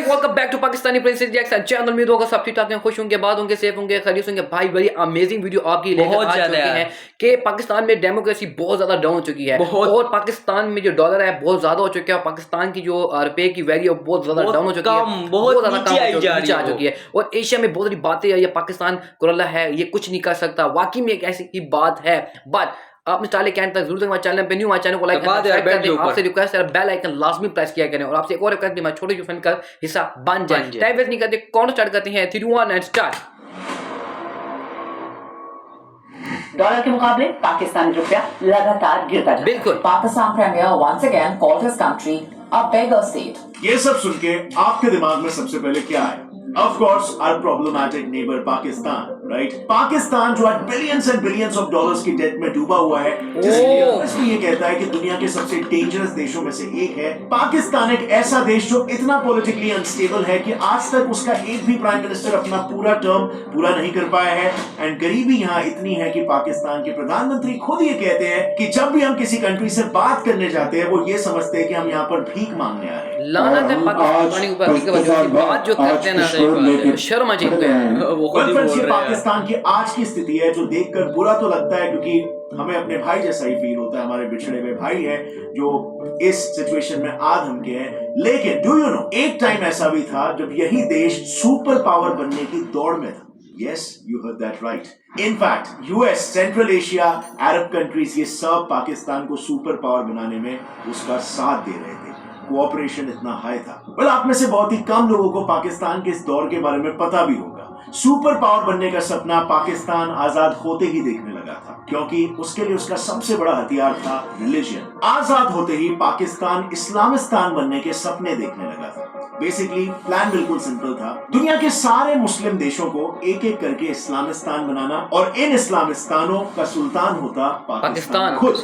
Welcome back to Pakistani princess reaction channel. उम्मीद होगा सब ठीक ठाक हैं, खुश होंगे, बाद होंगे, सेफ होंगे, खरीद होंगे। भाई बड़ी अमेजिंग वीडियो आपकी लेकर आ चुके हैं कि पाकिस्तान में डेमोक्रेसी बहुत ज्यादा डाउन हो चुकी है और पाकिस्तान में जो डॉलर है बहुत ज्यादा हो चुका है। पाकिस्तान की जो रुपए की वैल्यू बहुत ज्यादा डाउन हो चुकी है, बहुत ज्यादा नीचे आ चुकी है और एशिया में बहुत सारी बातें आई है। पाकिस्तान कुरला है, ये कुछ नहीं कर सकता, वाकई में एक ऐसी ही बात है। बट आपने चाले कहने तक जरूर हमारे चैनल पे न्यू हमारे चैनल को लाइक कर दें। आपसे रिक्वेस्ट है बेल आइकन लाजमी प्रेस किया करें और आपसे एक और रिक्वेस्ट भी, हमारे छोटे जो फैन का हिस्सा बन जाए। टाइम वेस्ट नहीं करते, कौन स्टार्ट करते हैं? 3 2 1 एंड स्टार्ट। डॉलर के मुकाबले पाकिस्तानी रुपया लगातार गिरता जा रहा है। बिल्कुल। Pakistan premier once again called his country a beggar state. ये सब सुन के आपके दिमाग में सबसे पहले क्या है? Of course, our problematic neighbor Pakistan, right? Pakistan जो आज billions and billions of dollars की डेट में डूबा हुआ है, जिसमें ये कहता है कि दुनिया के सबसे डेंजरस देशों में से एक है। पाकिस्तान एक ऐसा देश जो इतना पॉलिटिकली अनस्टेबल है कि आज तक उसका एक भी प्राइम मिनिस्टर अपना पूरा टर्म पूरा नहीं कर पाया है। एंड गरीबी यहाँ इतनी है कि पाकिस्तान के प्रधानमंत्री खुद ये कहते हैं कि जब भी हम किसी कंट्री से बात करने जाते हैं, वो ये समझते हैं कि हम यहाँ पर भीख मांगने आए हैं। लानत है पाकिस्तानी ऊपर, बात जो करते हैं ना शर्म आ जाती है। पाकिस्तान की आज की स्थिति है जो देखकर बुरा तो लगता है, क्योंकि हमें अपने भाई जैसा ही फील होता है। हमारे बिछड़े हुए भाई है जो इस सिचुएशन में आज हम के हैं। लेकिन डू यू नो, एक टाइम ऐसा भी था जब यही देश सुपर पावर बनने की दौड़ में था। Yes, you heard that right. In fact US, central Asia, Arab countries, ये सब पाकिस्तान को सुपर पावर बनाने में उसका साथ दे रहे थे। कोऑपरेशन इतना हाई था। well, आप में से बहुत ही कम लोगों को पाकिस्तान के इस दौर के बारे में पता भी होगा। सुपर पावर बनने का सपना पाकिस्तान आजाद होते ही देखने लगा था, क्योंकि उसके लिए उसका सबसे बड़ा हथियार था रिलीजन। आजाद होते ही पाकिस्तान इस्लामिस्तान बनने के सपने देखने लगा था। बेसिकली प्लान बिल्कुल सिंपल था, दुनिया के सारे मुस्लिम देशों को एक एक करके इस्लामिस्तान बनाना और इन इस्लामिस्तानों का सुल्तान होता पाकिस्तान खुद।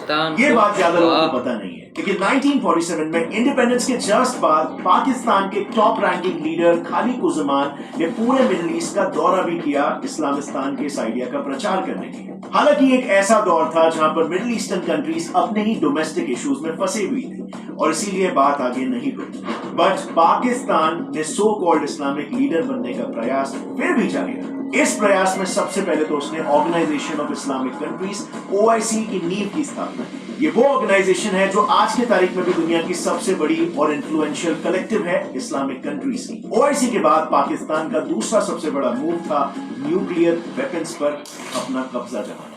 ये बात ज्यादा लोगों को पता नहीं है, लेकिन 1947 में इंडिपेंडेंस के जस्ट बाद पाकिस्तान के टॉप रैंकिंग लीडर खालिद उज़्ज़मान ने पूरे मिडिल ईस्ट का दौरा भी किया इस्लामिस्तान के इस आइडिया का प्रचार करने के लिए। हालांकि एक ऐसा दौर था जहां पर मिडिल ईस्टर्न कंट्रीज अपने ही डोमेस्टिक इश्यूज में फंसे हुई थी और इसीलिए बात आगे नहीं बढ़ी। बट पाकिस्तान ने सो कॉल्ड इस्लामिक लीडर बनने का प्रयास फिर भी जारी रखा। इस प्रयास में सबसे पहले तो उसने organisation of Islamic countries OIC की नींव की स्थापना की। ये वो ऑर्गेनाइजेशन है जो आज के तारीख में भी दुनिया की सबसे बड़ी और इन्फ्लुएंशियल कलेक्टिव है इस्लामिक कंट्रीज की। OIC के बाद पाकिस्तान का दूसरा सबसे बड़ा मूव था न्यूक्लियर वेपन्स पर अपना कब्जा जमाना।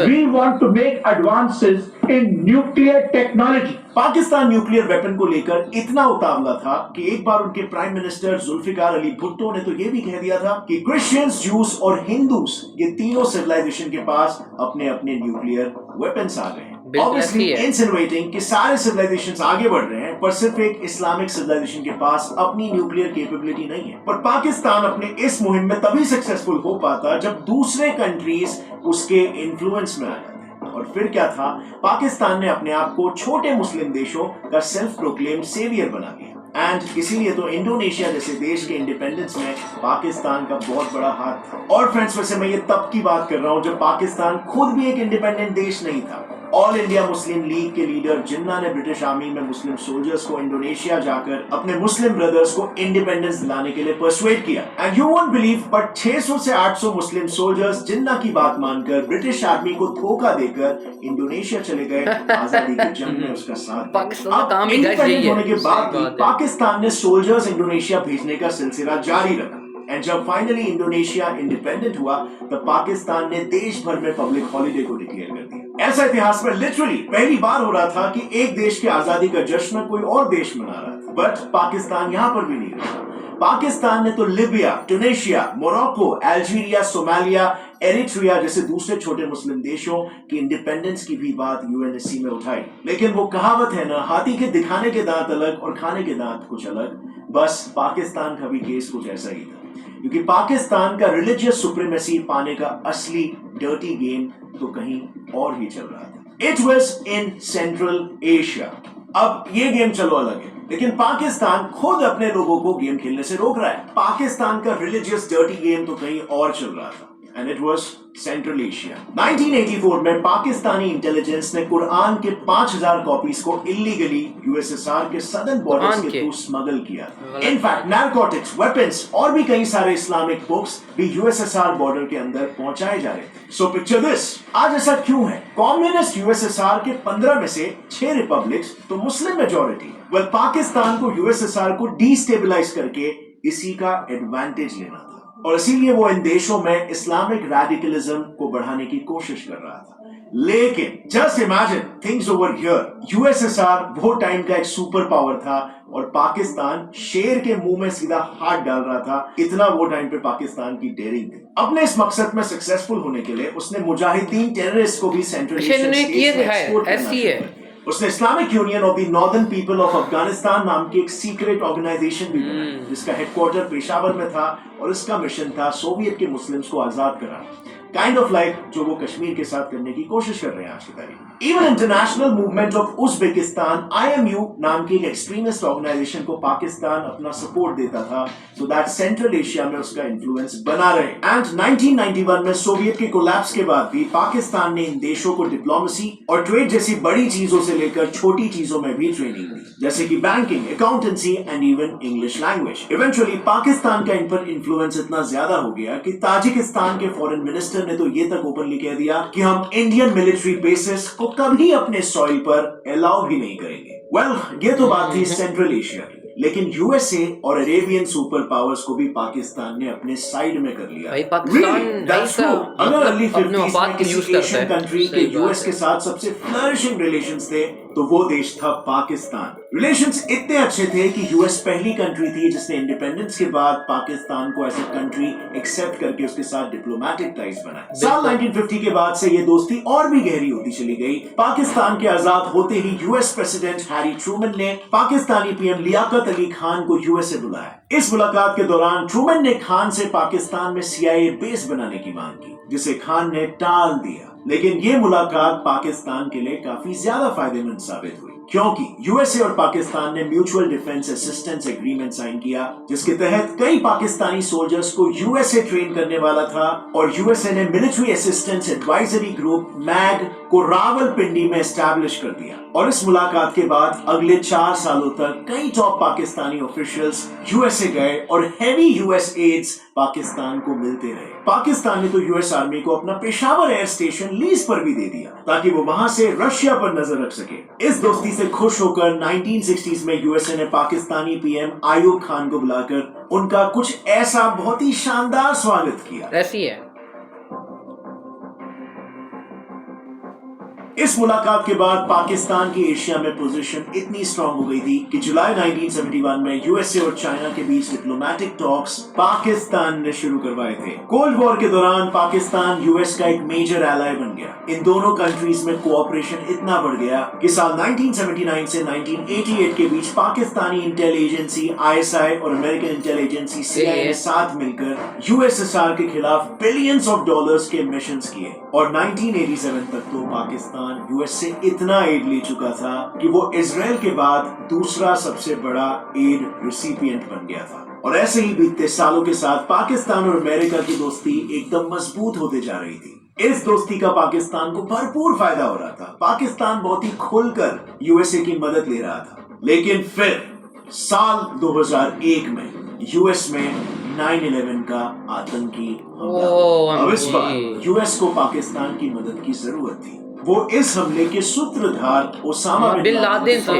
We want to make advances in nuclear technology. Pakistan nuclear weapon को लेकर इतना उतावला था कि एक बार उनके प्राइम मिनिस्टर जुल्फिकार अली भुट्टो ने तो ये भी कह दिया था कि क्रिश्चियंस, जूस और हिंदूस, ये तीनों सिविलाइजेशन के पास अपने अपने न्यूक्लियर वेपन्स आ गए हैं। Obviously insinuating कि सारे सिविलाइजेशंस आगे बढ़ रहे हैं, पर सिर्फ एक इस्लामिक सिविलाइजेशन के पास अपनी न्यूक्लियर कैपेबिलिटी नहीं है। पर पाकिस्तान अपने इस मुहिम में तभी सक्सेसफुल हो पाता जब दूसरे कंट्रीज उसके इन्फ्लुएंस में आ जाते। और फिर क्या था, पाकिस्तान ने अपने आप को छोटे मुस्लिम देशों का सेल्फ प्रोक्लेम सेवियर बना लिया। एंड इसीलिए तो इंडोनेशिया जैसे देश के इंडिपेंडेंस में पाकिस्तान का बहुत बड़ा हाथ था। और फ्रेंड्स, वैसे मैं ये तब की बात कर रहा हूं जब पाकिस्तान खुद भी एक इंडिपेंडेंट देश नहीं था। ऑल इंडिया मुस्लिम लीग के लीडर जिन्ना ने ब्रिटिश आर्मी में मुस्लिम सोल्जर्स को इंडोनेशिया जाकर अपने मुस्लिम ब्रदर्स को इंडिपेंडेंस दिलाने के लिए परसुएड किया। And you won't believe, but 600 से 800 मुस्लिम सोल्जर्स जिन्ना की बात मानकर ब्रिटिश आर्मी को धोखा देकर इंडोनेशिया चले गए आजादी की जंग में उसका साथ। अब इंडिपेंडेंट होने के बाद भी पाकिस्तान ने सोल्जर्स इंडोनेशिया भेजने का सिलसिला जारी रखा। एंड जब फाइनली इंडोनेशिया इंडिपेंडेंट हुआ तब पाकिस्तान ने देश भर में पब्लिक हॉलिडे को डिक्लेयर कर दिया। ऐसा इतिहास में लिटरली पहली बार हो रहा था कि एक देश की आजादी का जश्न कोई और देश मना रहा था। बट पाकिस्तान यहाँ पर भी नहीं रहा। पाकिस्तान ने तो Libya, Tunisia, Morocco, Algeria, Somalia, Eritrea जैसे दूसरे छोटे मुस्लिम देशों की इंडिपेंडेंस की भी बात UNSC में उठाई। लेकिन वो कहावत है ना, हाथी के दिखाने के दांत अलग और खाने के दांत कुछ अलग। बस पाकिस्तान का भी केस कुछ ऐसा ही था, क्योंकि पाकिस्तान का रिलीजियस सुप्रीमेसी पाने का असली डर्टी गेम तो कहीं और ही चल रहा था। It was in central Asia. अब ये गेम चलो अलग है, लेकिन पाकिस्तान खुद अपने लोगों को गेम खेलने से रोक रहा है। पाकिस्तान का रिलीजियस डर्टी गेम तो कहीं और चल रहा था। and it was Central Asia. 1984 में पाकिस्तानी इंटेलिजेंस ने कुरान के 5000 कॉपीज को इलीगली यूएसएसआर के सदर्न बॉर्डर्स के थ्रू स्मगल किया। इनफैक्ट नारकोटिक्स, वेपन्स और भी कई सारे इस्लामिक बुक्स भी यूएसएसआर बॉर्डर के अंदर पहुंचाए जा रहे थे। सो पिक्चर दिस, आज ऐसा क्यों है? कम्युनिस्ट यूएसएसआर के 15 में से 6 रिपब्लिक्स तो मुस्लिम मेजॉरिटी। वेल, पाकिस्तान को यूएसएसआर को डिस्टेबलाइज करके इसी का एडवांटेज लेना था और इसीलिए वो इन देशों में इस्लामिक रैडिकलिज्म को बढ़ाने की कोशिश कर रहा था। लेकिन just imagine things over here, USSR वो टाइम का एक सुपर पावर था और पाकिस्तान शेर के मुंह में सीधा हाथ डाल रहा था। इतना वो टाइम पे पाकिस्तान की डेयरिंग थी। अपने इस मकसद में सक्सेसफुल होने के लिए उसने मुजाहिदीन टेररिस्ट को भी सेंट्रल एशियन स्टेट्स में एक्सपोर्ट करना शुरू किया। उसने Islamic union of the northern people of Afghanistan नाम की एक सीक्रेट ऑर्गेनाइजेशन भी बनाई, जिसका हेडक्वार्टर पेशावर में था और इसका मिशन था सोवियत के मुस्लिम्स को आजाद कराना। काइंड ऑफ लाइक जो वो कश्मीर के साथ करने की कोशिश कर रहे हैं आज की तारीख। Even international movement of Uzbekistan IMU नाम की एक एक्सट्रीमिस्ट ऑर्गेनाइजेशन को पाकिस्तान अपना सपोर्ट देता था सो दैट सेंट्रल एशिया में उसका इन्फ्लुएंस बना रहे। एंड 1991 में सोवियत के कोलैप्स के बाद भी पाकिस्तान ने इन देशों को डिप्लोमेसी और ट्रेड जैसी बड़ी चीजों से लेकर छोटी चीजों में भी ट्रेनिंग दी, जैसे कि banking, accountancy and even English language. Eventually Pakistan का इन पर इन्फ्लुएंस इतना ज्यादा हो गया कि ताजिकिस्तान के फॉरेन मिनिस्टर ने तो ये तक ओपनली कह दिया कि हम इंडियन मिलिट्री बेसिस को कभी अपने सॉइल पर अलाउ भी नहीं करेंगे। वेल, ये तो बात थी सेंट्रल एशिया की, लेकिन यूएसए और अरेबियन सुपर पावर्स को भी पाकिस्तान ने अपने साइड में कर लिया। भाई पाकिस्तान अगर अर्ली 50s में किसी एशियन कंट्री के यूएस के साथ सबसे फ्लरिशिंग रिलेशंस थे तो वो देश था पाकिस्तान। रिलेशंस इतने अच्छे थे कि यूएस पहली कंट्री थी जिसने इंडिपेंडेंस के बाद पाकिस्तान को एज ए कंट्री एक्सेप्ट करके उसके साथ डिप्लोमेटिक टाइज बनाए। साल 1950 के बाद से ये दोस्ती और भी गहरी होती चली गई। पाकिस्तान के आजाद होते ही यूएस प्रेसिडेंट हैरी ट्रूमन ने पाकिस्तानी पीएम लियाकत अली खान को यूएसए बुलाया। इस मुलाकात के दौरान ट्रूमन ने खान से पाकिस्तान में CIA बेस बनाने की मांग की, जिसे खान ने टाल दिया। लेकिन ये मुलाकात पाकिस्तान के लिए काफी ज्यादा फायदेमंद साबित हुई, क्योंकि यूएसए और पाकिस्तान ने mutual defence assistance agreement sign किया, जिसके तहत कई पाकिस्तानी सोल्जर्स को यूएसए ट्रेन करने वाला था और यूएसए ने military assistance advisory group MAG को रावलपिंडी में एस्टैब्लिश कर दिया। और इस मुलाकात के बाद अगले 4 सालों तक कई टॉप पाकिस्तानी ऑफिशियल्स यूएसए गए और हेवी यूएस एड्स पाकिस्तान को मिलते रहे। पाकिस्तान ने तो यूएस आर्मी को अपना पेशावर एयर स्टेशन लीज पर भी दे दिया ताकि वो वहां से रशिया पर नजर रख सके। इस दोस्ती से खुश होकर 1960s में यूएसए ने पाकिस्तानी पीएम आयूब खान को बुलाकर उनका कुछ ऐसा बहुत ही शानदार स्वागत किया। ऐसी है। इस मुलाकात के बाद पाकिस्तान की एशिया में पोजीशन इतनी स्ट्रांग हो गई थी कि जुलाई 1971 में यूएसए और चाइना के बीच डिप्लोमेटिक टॉक्स पाकिस्तान ने शुरू करवाए थे। कोल्ड वॉर के दौरान पाकिस्तान यूएस का एक मेजर एलाय बन गया। इन दोनों कंट्रीज में कोऑपरेशन इतना बढ़ गया कि साल 1979 से 1988 के बीच पाकिस्तानी इंटेल एजेंसी ISI और अमेरिकन इंटेल एजेंसी CIA ने साथ मिलकर यूएसएसआर के खिलाफ बिलियंस ऑफ डॉलर्स के मिशंस किए और 1987 तक तो पाकिस्तान यूएस से इतना एड ले चुका था कि वो इजराइल के बाद दूसरा सबसे बड़ा एड रिसिपिएंट बन गया था। और ऐसे ही बीतते सालों के साथ पाकिस्तान और अमेरिका की दोस्ती एकदम मजबूत होते जा रही थी। इस दोस्ती का पाकिस्तान को भरपूर फायदा हो रहा था। पाकिस्तान बहुत ही खुलकर यूएसए की मदद ले रहा था। लेकिन फिर साल 2001 में यूएस में 9/11 का आतंकी हमला। अब इस बार यूएस को पाकिस्तान की मदद की जरूरत थी। वो इस हमले के सूत्रधार ओसामा बिन लादेन थे।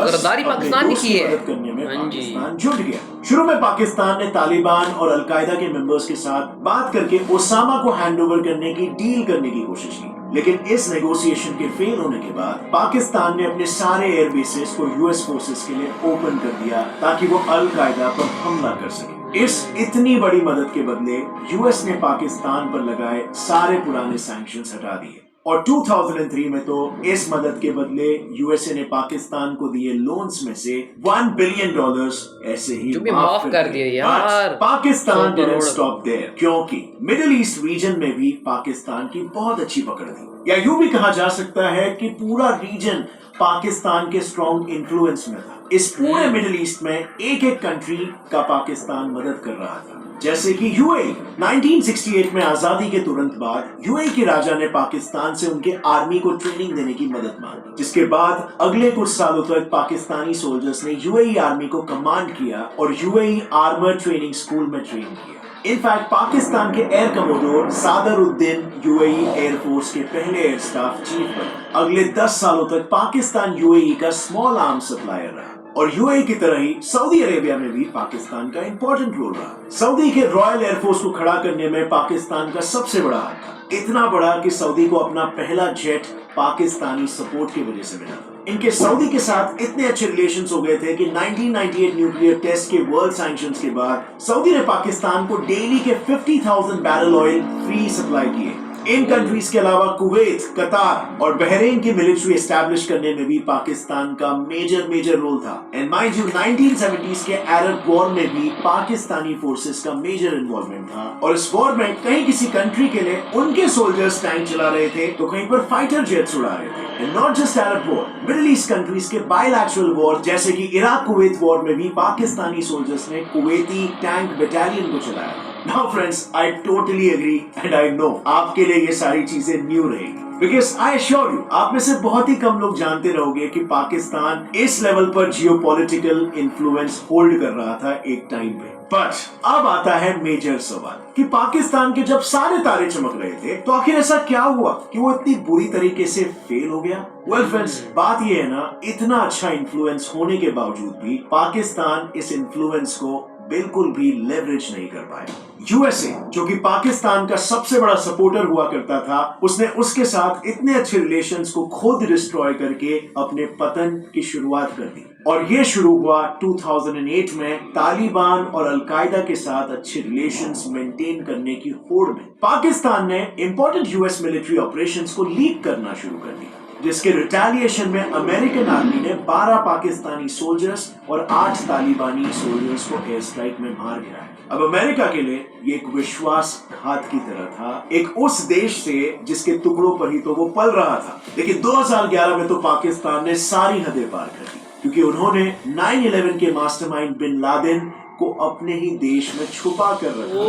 गद्दारी पाकिस्तान ने की है। मदद करने में पाकिस्तान जुट गया। शुरू में पाकिस्तान ने तालिबान और अलकायदा के मेंबर्स के साथ बात करके ओसामा को हैंडओवर करने की डील करने की कोशिश की, लेकिन इस नेगोशिएशन के फेल होने के बाद पाकिस्तान ने अपने सारे एयर बेसेस को यूएस फोर्सेस के लिए ओपन कर दिया ताकि वो अलकायदा पर हमला कर सके। इस इतनी बड़ी मदद के बदले यूएस ने पाकिस्तान पर लगाए सारे पुराने सैंक्शंस हटा दिए और 2003 में तो इस मदद के बदले यूएसए ने पाकिस्तान को दिए लोन्स में से $1 बिलियन ऐसे ही माफ कर दिए यार। पाकिस्तान डिडंट स्टॉप देयर, क्योंकि मिडिल ईस्ट रीजन में भी पाकिस्तान की बहुत अच्छी पकड़ थी, या यूं भी कहा जा सकता है कि पूरा रीजन पाकिस्तान के स्ट्रॉन्ग इन्फ्लुएंस में था। इस पूरे मिडिल ईस्ट में एक एक कंट्री का पाकिस्तान मदद कर रहा था। जैसे कि यूएई 1968 में आजादी के तुरंत बाद यूएई के राजा ने पाकिस्तान से उनके आर्मी को ट्रेनिंग देने की मदद मांगी, जिसके बाद अगले कुछ सालों तक पाकिस्तानी सोल्जर्स ने यूएई आर्मी को कमांड किया और यूएई आर्मर ट्रेनिंग स्कूल में ट्रेन किया। इनफैक्ट पाकिस्तान के एयर कमोडोर सादरुद्दीन यूएई एयरफोर्स के पहले एयर स्टाफ चीफ बने। अगले 10 सालों तक पाकिस्तान यूएई का स्मॉल आर्म्स सप्लायर रहा और यूएई की तरह ही सऊदी अरेबिया में भी पाकिस्तान का इंपॉर्टेंट रोल रहा। सऊदी के रॉयल एयरफोर्स को खड़ा करने में पाकिस्तान का सबसे बड़ा हाथ था, इतना बड़ा कि सऊदी को अपना पहला जेट पाकिस्तानी सपोर्ट की वजह से मिला था। इनके सऊदी के साथ इतने अच्छे रिलेशंस हो गए थे कि 1998 न्यूक्लियर टेस्ट के वर्ल्ड सैंक्शंस के बाद सऊदी ने पाकिस्तान को डेली के 50,000 बैरल ऑयल फ्री सप्लाई किए। इन कंट्रीज के अलावा कुवैत, कतार और बहरीन की मिलिट्री एस्टैब्लिश करने में भी पाकिस्तान का मेजर रोल था। एंड माइंड यू 1970s के अरब वॉर में भी पाकिस्तानी फोर्सेस का मेजर इन्वॉल्वमेंट था और इस वॉर में कहीं किसी कंट्री के लिए उनके सोल्जर्स टैंक चला रहे थे तो कहीं पर फाइटर जेट्स उड़ा रहे थे। And not just Arab war, middle east countries के बायलैटरल वॉर जैसे कि इराक कुवैत वॉर में भी पाकिस्तानी सोल्जर्स ने कुवैती टैंक बटालियन को चलाया। Now friends, I totally agree and I know आपके लिए ये सारी चीजें न्यू रहेगी, because I assure you, आप में से बहुत ही कम लोग जानते रहोगे कि पाकिस्तान इस लेवल पर जियोपॉलिटिकल इन्फ्लुएंस होल्ड कर रहा था एक टाइम पे। बट अब आता है मेजर सवाल कि पाकिस्तान के जब सारे तारे चमक रहे थे तो आखिर ऐसा क्या हुआ कि वो इतनी बुरी तरीके से फेल हो गया? वेल फ्रेंड्स, बात ये है ना, इतना अच्छा इन्फ्लुएंस होने के बावजूद भी पाकिस्तान इस इन्फ्लुएंस को बिल्कुल भी लेवरेज नहीं कर पाया। यूएसए, जो कि पाकिस्तान का सबसे बड़ा सपोर्टर हुआ करता था, उसने उसके साथ इतने अच्छे रिलेशंस को खुद डिस्ट्रॉय करके अपने पतन की शुरुआत कर दी। और ये शुरू हुआ 2008 में तालिबान और अलकायदा के साथ अच्छे रिलेशंस मेंटेन करने की होड़ में पाकिस्तान ने इंपॉर्टेंट यूएस मिलिट्री ऑपरेशंस को लीक करना शुरू कर दिया, जिसके रिटेलिएशन में अमेरिकन आर्मी ने 12 पाकिस्तानी सोल्जर्स और 8 तालिबानी सोल्जर्स को एयर स्ट्राइक में मार गिराया। अब अमेरिका के लिए ये एक विश्वासघात की तरह था, एक उस देश से जिसके टुकड़ों पर ही तो वो पल रहा था। लेकिन 2011 में तो पाकिस्तान ने सारी हदें पार कर दी, क्योंकि उन्होंने 9/11 के मास्टरमाइंड बिन लादेन को अपने ही देश में छुपा कर रखा,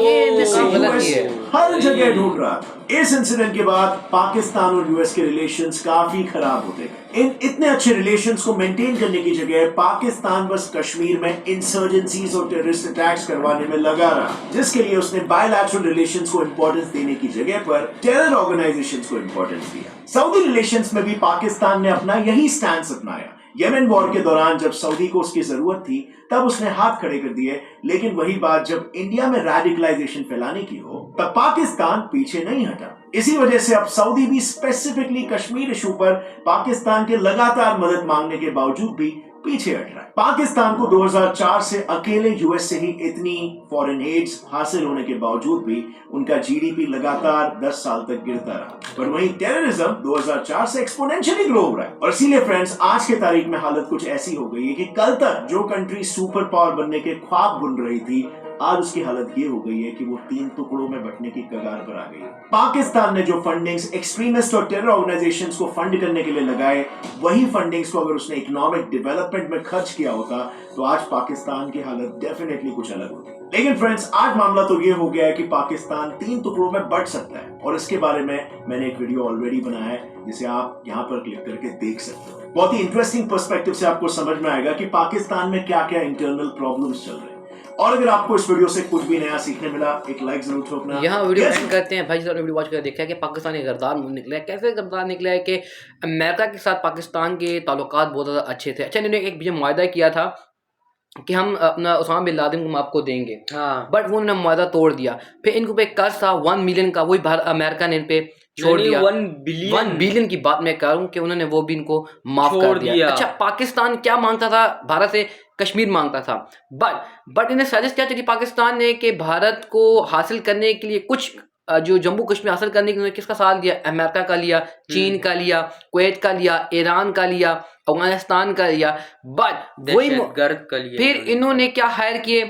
हर जगह ढूंढ रहा था। इस इंसिडेंट के बाद पाकिस्तान और यूएस के रिलेशंस काफी खराब होते गए। इन इतने अच्छे रिलेशंस को मेंटेन करने की जगह पाकिस्तान बस कश्मीर में इंसर्जेंसीज और टेररिस्ट अटैक्स करवाने में लगा रहा, जिसके लिए उसने बायलैटरल रिलेशंस को इंपॉर्टेंस देने की जगह पर टेरर ऑर्गेनाइजेशंस को इंपॉर्टेंस दिया। सऊदी रिलेशंस में भी पाकिस्तान ने अपना यही स्टैंड अपनाया। येमेन वॉर के दौरान जब सऊदी को उसकी जरूरत थी तब उसने हाथ खड़े कर दिए, लेकिन वही बात जब इंडिया में रेडिकलाइजेशन फैलाने की हो तब पाकिस्तान पीछे नहीं हटा। इसी वजह से अब सऊदी भी स्पेसिफिकली कश्मीर इशू पर पाकिस्तान के लगातार मदद मांगने के बावजूद भी पीछे हट रहा है। पाकिस्तान को 2004 से अकेले यूएस से ही इतनी फॉरेन एड्स हासिल होने के बावजूद भी उनका जीडीपी लगातार 10 साल तक गिरता रहा, पर वहीं टेररिज्म 2004 से एक्सपोनेंशियली ग्रो हो रहा है। और इसीलिए फ्रेंड्स, आज के तारीख में हालत कुछ ऐसी हो गई है कि कल तक जो कंट्री सुपर पावर बनने के ख्वाब बुन रही थी, आज उसकी हालत ये हो गई है कि वो 3 टुकड़ों में बंटने की कगार पर आ गई है। पाकिस्तान ने जो फंडिंग्स एक्सट्रीमिस्ट और टेरर ऑर्गेनाइजेशंस को फंड करने के लिए लगाए, वही फंडिंग्स को अगर उसने इकोनॉमिक डेवलपमेंट में खर्च किया होता तो आज पाकिस्तान की हालत डेफिनेटली कुछ अलग होती। लेकिन फ्रेंड्स, आज मामला तो ये हो गया है कि पाकिस्तान 3 टुकड़ों में बंट सकता है, और इसके बारे में मैंने एक वीडियो ऑलरेडी बनाया है जिसे आप यहाँ पर क्लिक करके देख सकते हो। बहुत ही इंटरेस्टिंग पर्सपेक्टिव से आपको समझ में आएगा कि पाकिस्तान में क्या क्या इंटरनल प्रॉब्लम्स चल रहे हैं। और अगर आपको इस वीडियो से कुछ भी नया सीखने मिला, एक लाइक जरूर ठोकना। यहाँ वीडियो एंड करते हैं भाई। साहब ने वीडियो वॉच कर देखा है कि पाकिस्तान एक गद्दार निकला है। कैसे गद्दार निकला है कि अमेरिका के साथ पाकिस्तान के ताल्लुकात बहुत ज़्यादा अच्छे थे। अच्छा, इन्होंने एक मुआहदा किया था कि हम अपना उसामा बिन लादेन को हम आपको देंगे, बट वो उन्होंने मुआहदा तोड़ दिया। फिर इनको पे कर्ज था 1 मिलियन का, वही अमेरिका ने इन पे छोड़ दिया। 1 बिलियन की बात मैं कर रहा हूँ कि उन्होंने वो भी इनको माफ कर दिया। अच्छा, पाकिस्तान क्या मांगता था? भारत से कश्मीर मांगता था, बट इन्हें साजिश क्या चली पाकिस्तान ने कि भारत को हासिल करने के लिए कुछ जो जम्मू कश्मीर हासिल करने के लिए किसका साथ दिया? अमेरिका का लिया, चीन का लिया, कुवैत का लिया, ईरान का लिया, अफगानिस्तान का लिया, बट वही फिर इन्होंने क्या हायर किए?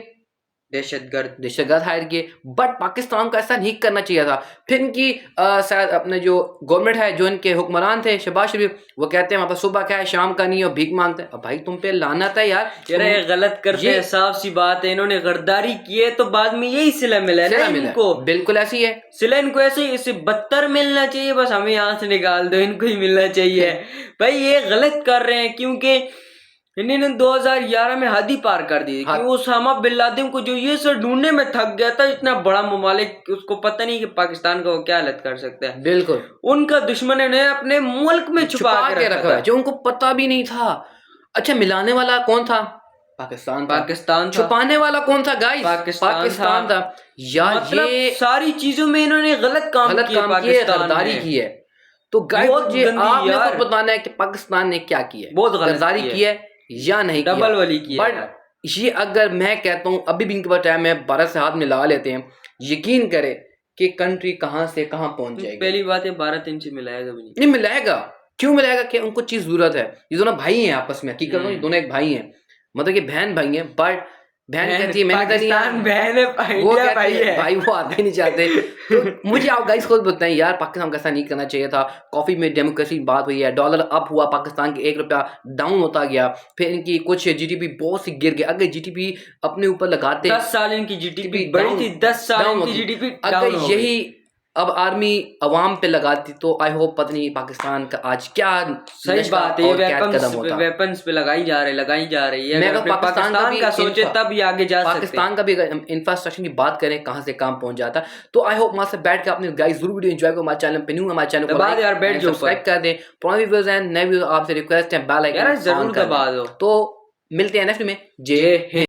दहशतगर्द हायर किए, बट पाकिस्तान को ऐसा नहीं करना चाहिए था। फिर इनकी शायद अपने जो गवर्नमेंट है, जो इनके हुक्मरान थे शहबाज शरीफ, वो कहते हैं वहाँ पर सुबह क्या है शाम का नहीं है और भीख मांगते हैं। अब भाई तुम पे लानत है यार, ये गलत करते हैं, साफ सी बात है। इन्होंने गद्दारी की है तो बाद में यही सिला मिला है इनको, बिल्कुल ऐसी है सिला इनको ऐसे इससे बदतर मिलना चाहिए, बस हमें यहाँ से निकाल दो, इनको ही मिलना चाहिए। भाई ये गलत कर रहे हैं क्योंकि इन्होंने 2011 में हद ही पार कर दी कि ओसामा बिन लादेन को जो ये सब ढूंढने में थक गया था, इतना बड़ा ममालिक, उसको पता नहीं कि पाकिस्तान को क्या हालत कर सकता है। बिल्कुल उनका दुश्मन ने अपने मुल्क में छुपा के रखा जो उनको पता भी नहीं था। अच्छा, मिलाने वाला कौन था? पाकिस्तान। छुपाने वाला कौन था गाइस? पाकिस्तान था यार। मतलब ये सारी चीजों में इन्होंने गलत काम किए, गद्दारी की है। तो गाइस मुझे आपने खुद बताना है कि पाकिस्तान ने क्या किया है, बहुत गद्दारी की है या नहीं, डबल वाली की है। बट ये अगर मैं कहता हूँ अभी भी इनके पास टाइम है, भारत से हाथ मिला लेते हैं, यकीन करें कि कंट्री कहाँ से कहाँ पहुंच जाएगी। पहली बात है भारत इनसे मिलाएगा भी नहीं मिलाएगा। क्यों मिलाएगा? कि उनको चीज जरूरत है। ये दोनों भाई हैं आपस में, हकीकत में दोनों एक भाई हैं, मतलब कि बहन भाई हैं, बट बहन कहती है मैंने बहन है, वो भाई है, भाई वो आते ही नहीं चाहते। तो मुझे आप गाइस खुद बताएं यार, पाकिस्तान को ऐसा नहीं करना चाहिए था। कॉफी में डेमोक्रेसी बात हुई है, डॉलर अप हुआ, पाकिस्तान के 1 रुपया डाउन होता गया, फिर इनकी कुछ जीडीपी बहुत सी गिर गई। अगर जीडीपी अपने ऊपर लगाते 10 साल इनकी जीडीपी बढ़ी थी, 10 साल इनकी जीडीपी अगर यही अब आर्मी अवाम पे लगाती तो आई होप पता नहीं पाकिस्तान का आज क्या सही बात है। वेपन्स पे लगाई जा रही है। मैं पाकिस्तान का सोचे तब ही आगे जा सकते। पाकिस्तान का भी इंफ्रास्ट्रक्चर की बात करें कहाँ से काम पहुंच जाता, तो आई होप वहां से बैठ के अपने गाइस जरूर वीडियो एंजॉय करो। हमारे चैनल पे न्यू, हमारे चैनल को सब्सक्राइब कर दें। पुराने व्यूअर्स एंड नए व्यूअर्स आपसे रिक्वेस्ट है बेल आइकन जरूर दबा दो। तो मिलते हैं नेक्स्ट में। जय हिंद।